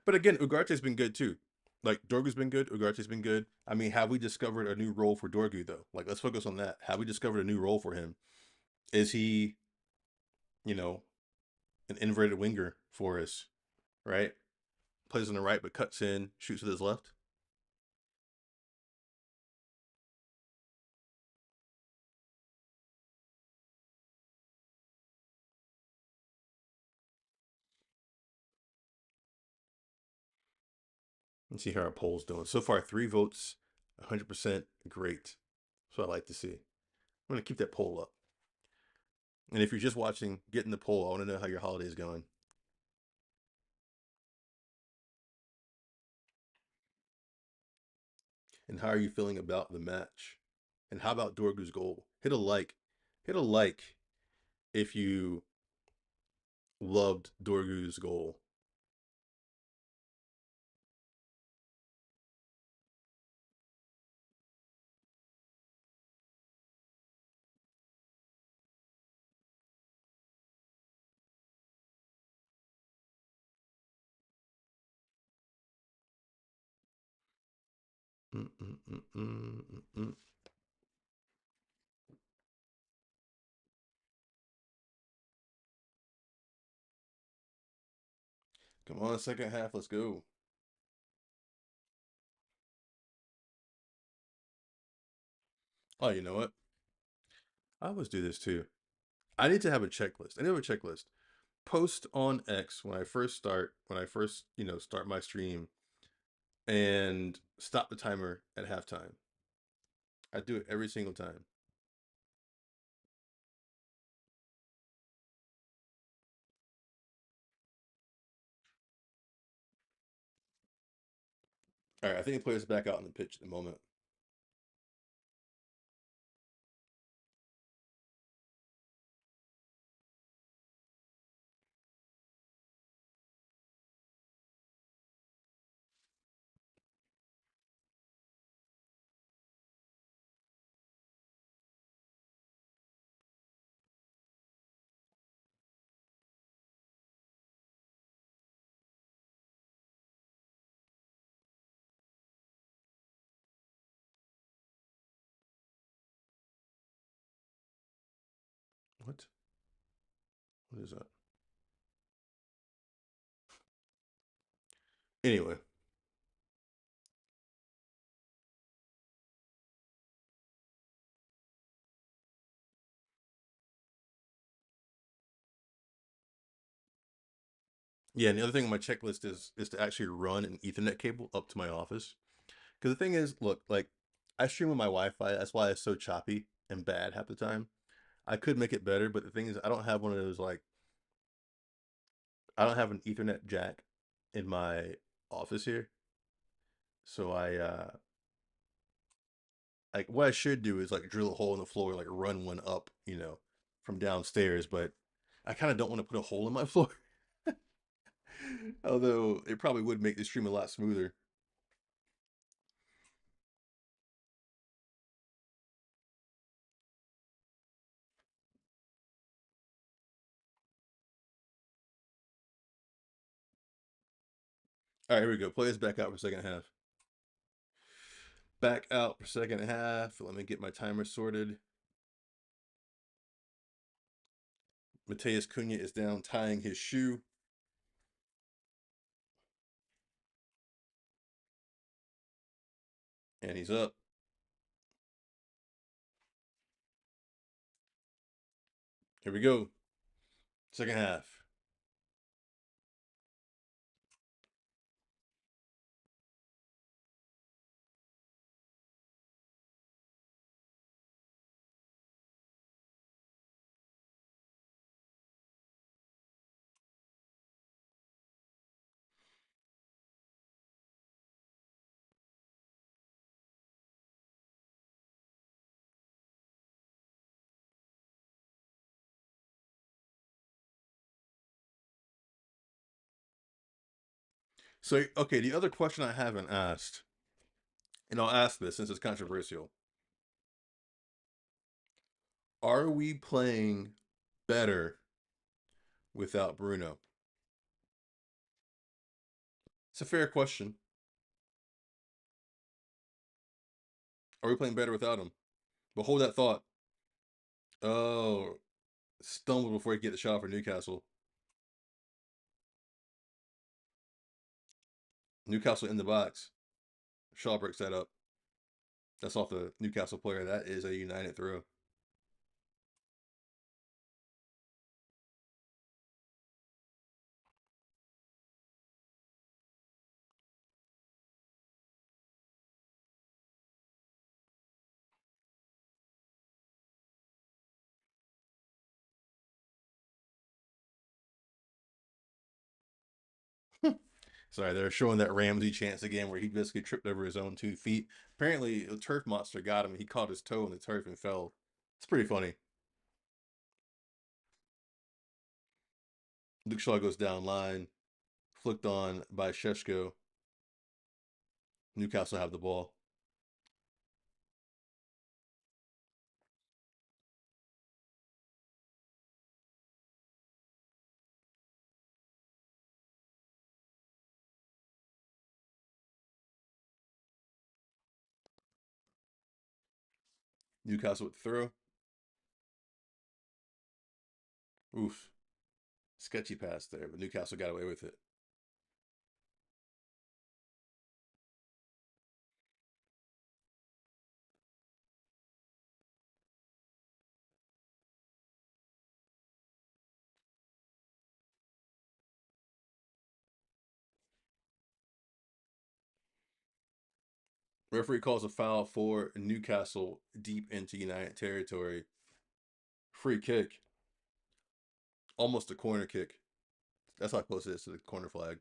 But again, Ugarte's been good too. Like Dorgu's been good, Ugarte's been good. I mean, have we discovered a new role for Dorgu though? Like let's focus on that. Have we discovered a new role for him? Is he, you know, an inverted winger for us, right? Plays on the right but cuts in, shoots with his left. Let's see how our poll's doing. So far, 3 votes, 100% great. So I like to see. I'm gonna keep that poll up. And if you're just watching, get in the poll. I want to know how your holiday is going. And how are you feeling about the match? And how about Dorgu's goal? Hit a like. Hit a like if you loved Dorgu's goal. mm. Come on, second half. Let's go. Oh, you know what? I always do this too. I need to have a checklist. I need to have a checklist. Post on X when I first start, start my stream and stop the timer at halftime. I do it every single time. All right, I think the player's back out on the pitch at the moment. What? What is that? Anyway, yeah. And the other thing on my checklist is to actually run an Ethernet cable up to my office. Because the thing is, look, like I stream with my Wi-Fi. That's why it's so choppy and bad half the time. I could make it better, but the thing is, I don't have one of those like I don't have an Ethernet jack in my office here. So like what I should do is like drill a hole in the floor, like run one up, from downstairs. But I kind of don't want to put a hole in my floor. Although it probably would make the stream a lot smoother. All right, here we go. Play us back out for second half. Back out for second half. Let me get my timer sorted. Mateus Cunha is down tying his shoe, and he's up. Here we go. Second half. So, okay, the other question I haven't asked, and I'll ask this since it's controversial. Are we playing better without Bruno? It's a fair question. Are we playing better without him? But hold that thought. Oh, stumbled before he get the shot for Newcastle. Newcastle in the box. Shaw breaks that up. That's off the Newcastle player. That is a United throw. Sorry, they're showing that Ramsey chance again where he basically tripped over his own 2 feet. Apparently, a turf monster got him. He caught his toe in the turf and fell. It's pretty funny. Luke Shaw goes down line, flicked on by Sheshko. Newcastle have the ball. Newcastle with the throw. Oof. Sketchy pass there, but Newcastle got away with it. Referee calls a foul for Newcastle deep into United territory. Free kick. Almost a corner kick. That's how close it is to the corner flag.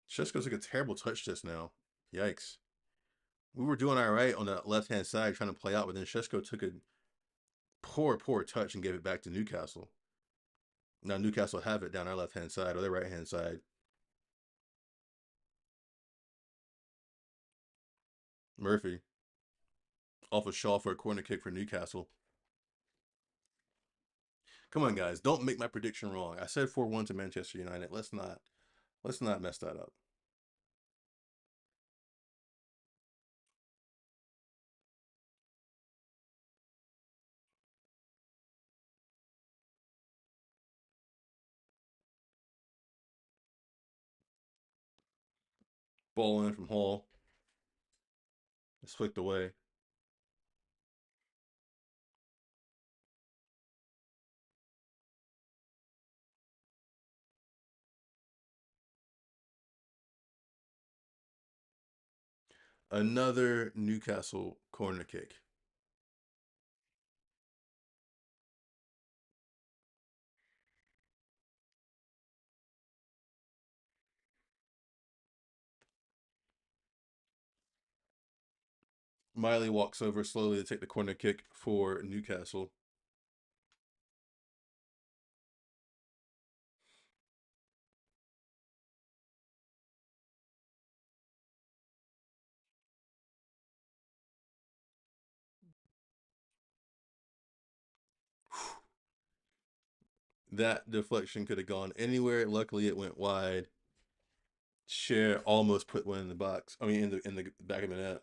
Shesko took a terrible touch just now. Yikes. We were doing all right on the left hand side trying to play out, but then Shesko took a poor touch and gave it back to Newcastle. Now Newcastle have it down our left hand side or their right hand side. Murphy off of Shaw for a corner kick for Newcastle. Come on, guys, don't make my prediction wrong. I said 4-1 to Manchester United. Let's not mess that up. Ball in from Hall. It's flicked away. Another Newcastle corner kick. Miley walks over slowly to take the corner kick for Newcastle. That deflection could have gone anywhere. Luckily, it went wide. Cher almost put one in the box. I mean, in the back of the net.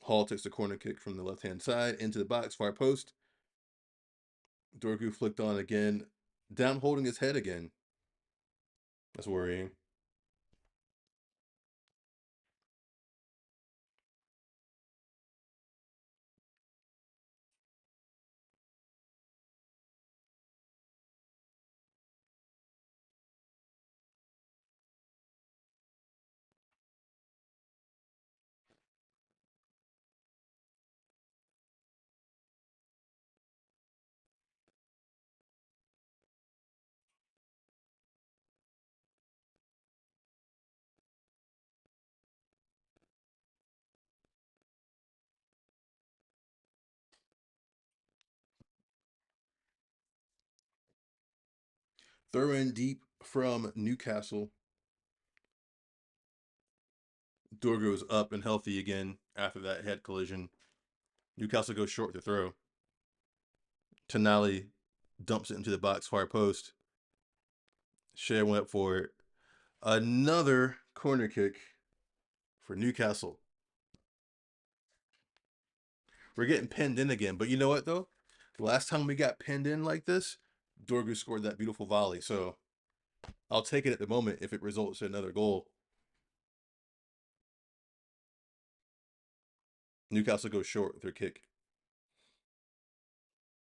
Hall takes the corner kick from the left hand side into the box, far post. Dorgu flicked on again, down holding his head again. That's worrying. Throw in deep from Newcastle. Dorgu's up and healthy again after that head collision. Newcastle goes short with the throw. Tonali dumps it into the box, far post. Cher went for it. Another corner kick for Newcastle. We're getting pinned in again. But you know what, though? The last time we got pinned in like this, Dorgu scored that beautiful volley. So I'll take it at the moment if it results in another goal. Newcastle goes short with their kick.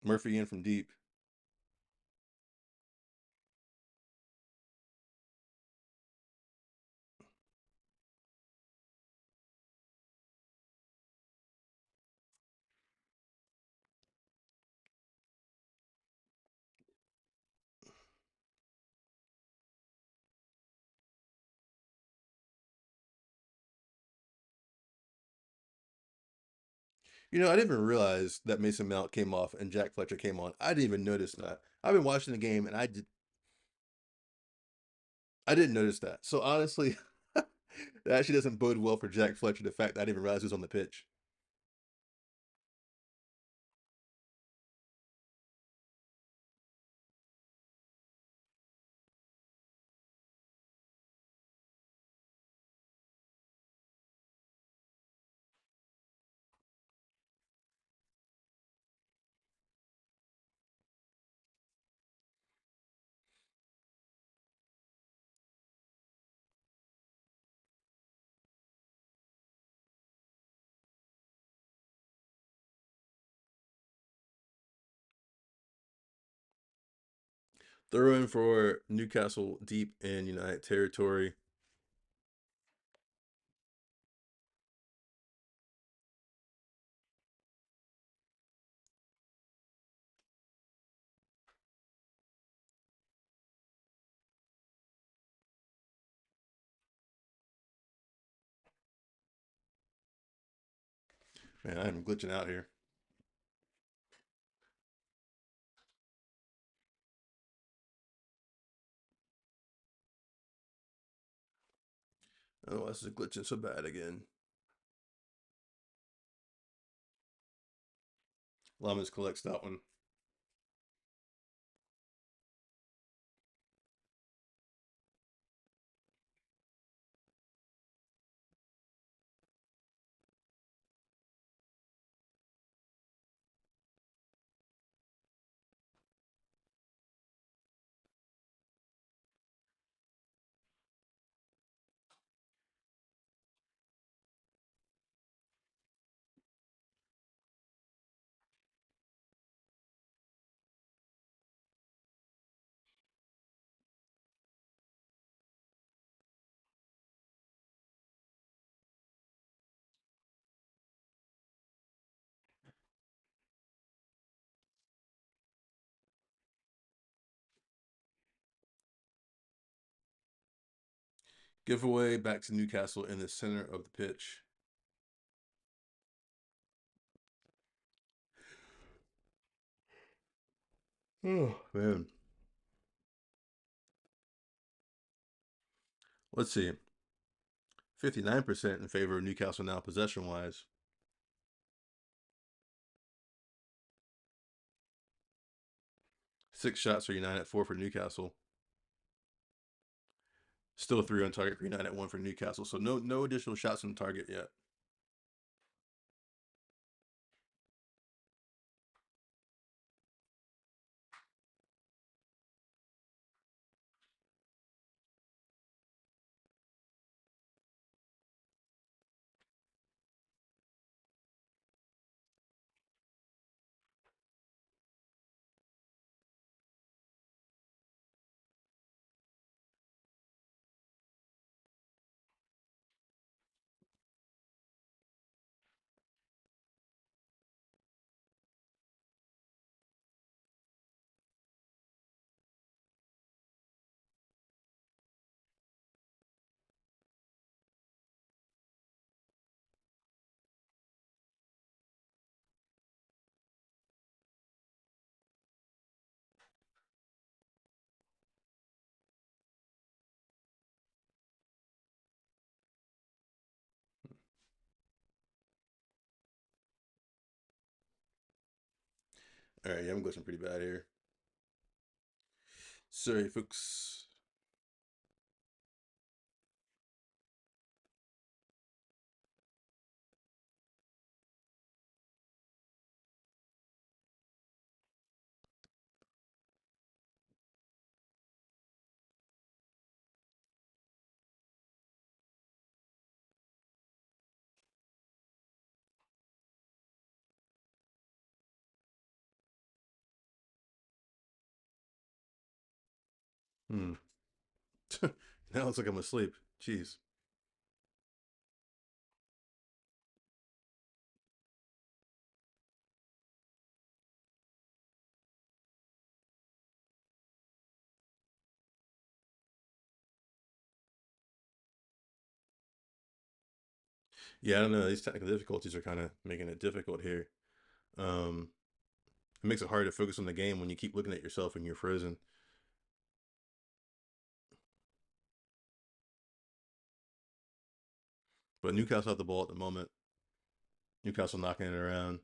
Murphy in from deep. I didn't even realize that Mason Mount came off and Jack Fletcher came on. I didn't even notice that. I've been watching the game and I didn't notice that. So honestly, that actually doesn't bode well for Jack Fletcher. The fact that I didn't even realize he was on the pitch. Throw in for Newcastle deep in United territory. Man, I'm glitching out here. Oh, this is glitching so bad again. Lamas collects that one. Giveaway back to Newcastle in the center of the pitch. Oh, man. Let's see. 59% in favor of Newcastle now, possession wise. 6 shots for United, 4 for Newcastle. Still 3 on target for United, 1 for Newcastle. So no additional shots on target yet. All right, yeah, I'm glitching pretty bad here. Sorry, folks. Hmm. Now it's like I'm asleep. Jeez. Yeah, I don't know. These technical difficulties are kind of making it difficult here. Um, it makes it hard to focus on the game when you keep looking at yourself and you're frozen. But Newcastle have the ball at the moment. Newcastle knocking it around.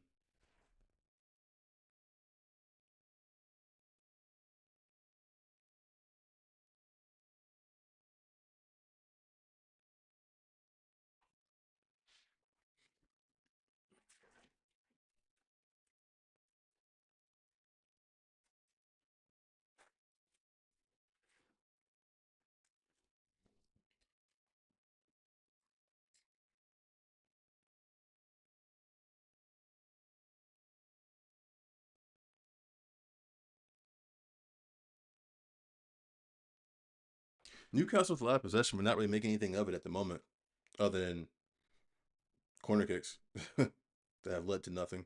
Newcastle with a lot of possession, but not really making anything of it at the moment, other than corner kicks that have led to nothing.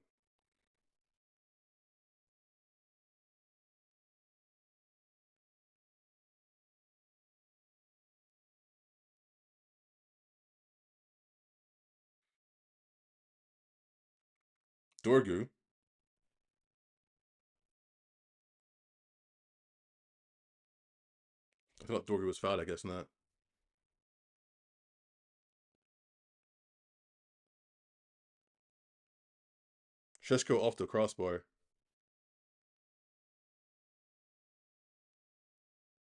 Dorgu, I thought Dorgu was fouled. I guess not. Sheshko off the crossbar.